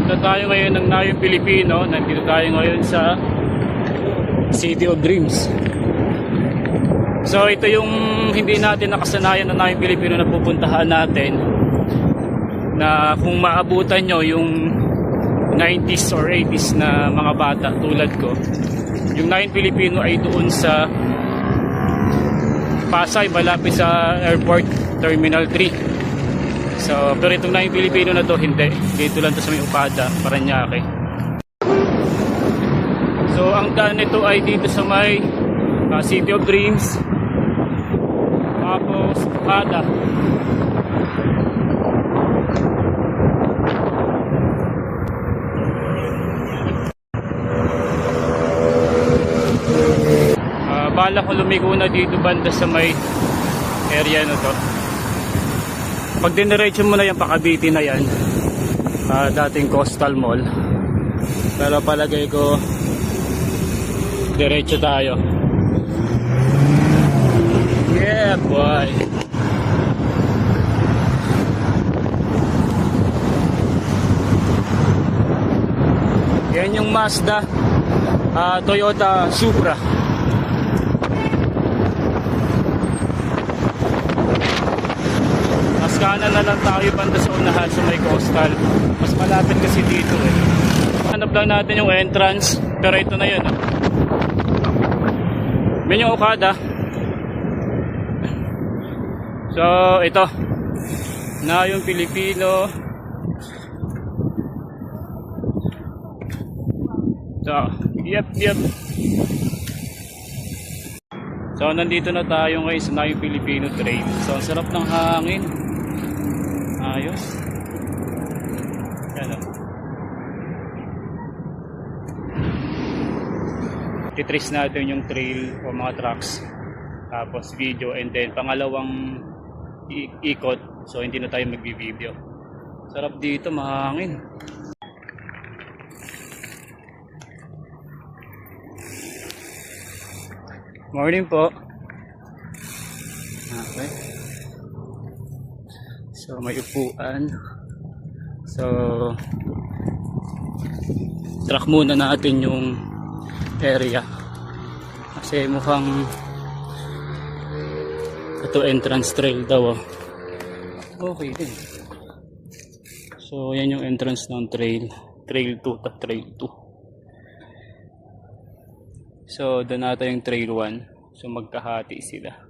Punta tayo ngayon ng Nayong Pilipino. Nandito tayo ngayon sa City of Dreams. So ito yung hindi natin nakasanayan na Nayong Pilipino na pupuntahan natin, na kung maabutan nyo yung 90s or 80s na mga bata tulad ko. Yung Nayong Pilipino ay doon sa Pasay, malapit sa Airport Terminal 3. So, pero itong Nayong Pilipino na to, hindi. Dito lang to sa may Upada, Paranaque. So, ang daan nito ay dito sa may City of Dreams. Tapos, Upada. Bala ko lumiko na dito banda sa may area na to. Pag diniretso mo na yan, Pakabiti na yan, dating Coastal Mall. Pero palagay ko diretso tayo. Yeah boy. Yan yung Mazda Toyota Supra. Kanan na lang tayo banda sa unahan sa may Coastal. Mas malapit kasi dito eh. Hanap lang natin yung entrance, pero ito na yun. Yan yung Okada. So ito Nayong Pilipino. So yep. So nandito na tayo ngayon sa Nayong Pilipino train. So ang sarap ng hangin. Ayos. Yan o. Titrace natin yung trail o mga trucks. Tapos video, and then pangalawang ikot. So hindi na tayo magbi-video. Sarap dito, mahangin. Morning po. Okay. So may upuan. So track muna natin yung area. Kasi mukhang ito entrance trail daw. Okay din. So yan yung entrance ng trail. Trail 2 at trail 2. So doon natin yung trail 1. So magkahati sila.